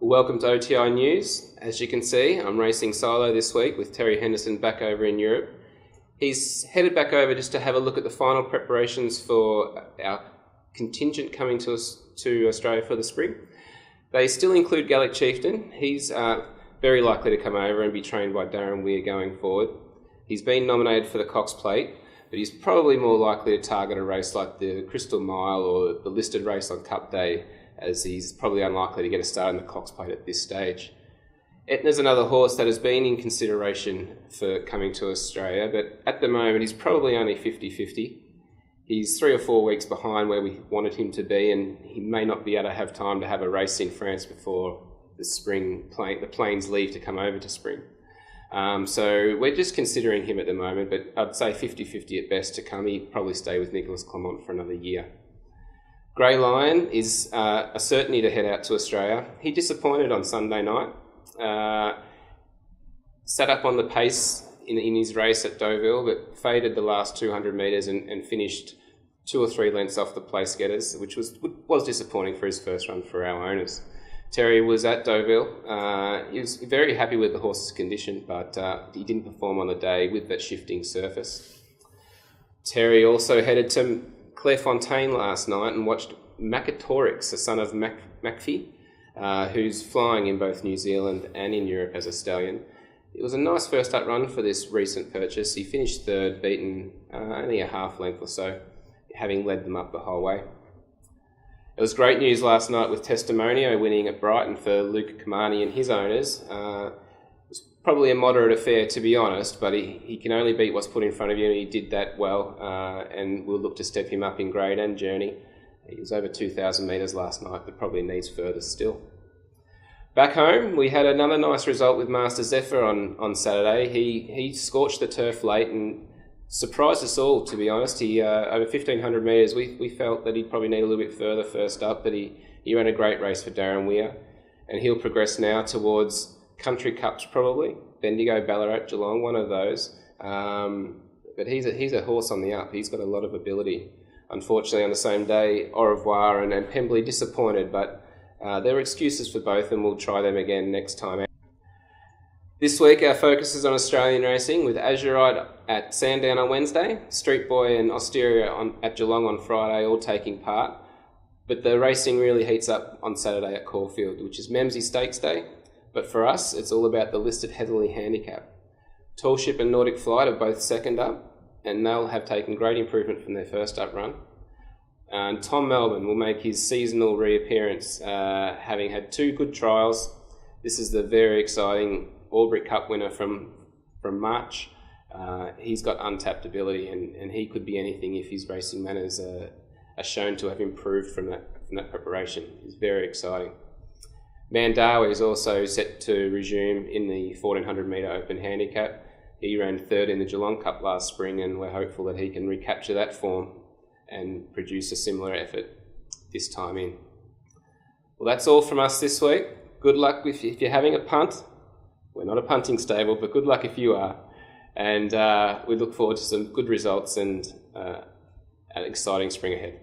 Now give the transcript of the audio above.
Welcome to OTI News. As you can see, I'm racing solo this week with Terry Henderson back over in Europe. He's headed back over just to have a look at the final preparations for our contingent coming to Australia for the spring. They still include Gallic Chieftain. He's very likely to come over and be trained by Darren Weir going forward. He's been nominated for the Cox Plate, but he's probably more likely to target a race like the Crystal Mile or the listed race on Cup Day, as he's probably unlikely to get a start in the Cox Plate at this stage. Etna's another horse that has been in consideration for coming to Australia, but at the moment he's probably only 50-50. He's 3 or 4 weeks behind where we wanted him to be, and he may not be able to have time to have a race in France before the planes leave to come over to spring. So we're just considering him at the moment, but I'd say 50-50 at best to come. He'd probably stay with Nicholas Clement for another year. Grey Lion is a certainty to head out to Australia. He disappointed on Sunday night. Sat up on the pace in his race at Deauville, but faded the last 200 metres and finished 2 or 3 lengths off the place getters, which was disappointing for his first run for our owners. Terry was at Deauville. He was very happy with the horse's condition, but he didn't perform on the day with that shifting surface. Terry also headed to Clairefontaine last night and watched Macatorix, the son of Macfie, who's flying in both New Zealand and in Europe as a stallion. It was a nice first up run for this recent purchase. He finished third, beaten only a half length or so, having led them up the whole way. It was great news last night with Testimonio winning at Brighton for Luca Kamani and his owners. It was probably a moderate affair, to be honest, but he can only beat what's put in front of you, and he did that well, and we'll look to step him up in grade and journey. He was over 2,000 metres last night, but probably needs further still. Back home, we had another nice result with Master Zephyr on Saturday. He scorched the turf late and surprised us all, to be honest. He over 1,500 metres, we felt that he'd probably need a little bit further first up, but he ran a great race for Darren Weir, and he'll progress now towards Country Cups probably, Bendigo, Ballarat, Geelong, one of those. But he's a horse on the up. He's got a lot of ability. Unfortunately, on the same day, Au Revoir and Pembley disappointed, but there are excuses for both, and we'll try them again next time. This week, our focus is on Australian racing, with Azurite at Sandown on Wednesday, Street Boy and Osteria at Geelong on Friday, all taking part. But the racing really heats up on Saturday at Caulfield, which is Memsie Stakes Day. But for us, it's all about the listed Heatherly Handicap. Tallship and Nordic Flight are both second up, and they'll have taken great improvement from their first up run. And Tom Melbourne will make his seasonal reappearance, having had 2 good trials. This is the very exciting Albury Cup winner from March. He's got untapped ability, and he could be anything if his racing manners are shown to have improved from that preparation. It's very exciting. Mandawi is also set to resume in the 1,400 metre open handicap. He ran 3rd in the Geelong Cup last spring, and we're hopeful that he can recapture that form and produce a similar effort this time in. Well, that's all from us this week. Good luck if you're having a punt. We're not a punting stable, but good luck if you are. And we look forward to some good results and an exciting spring ahead.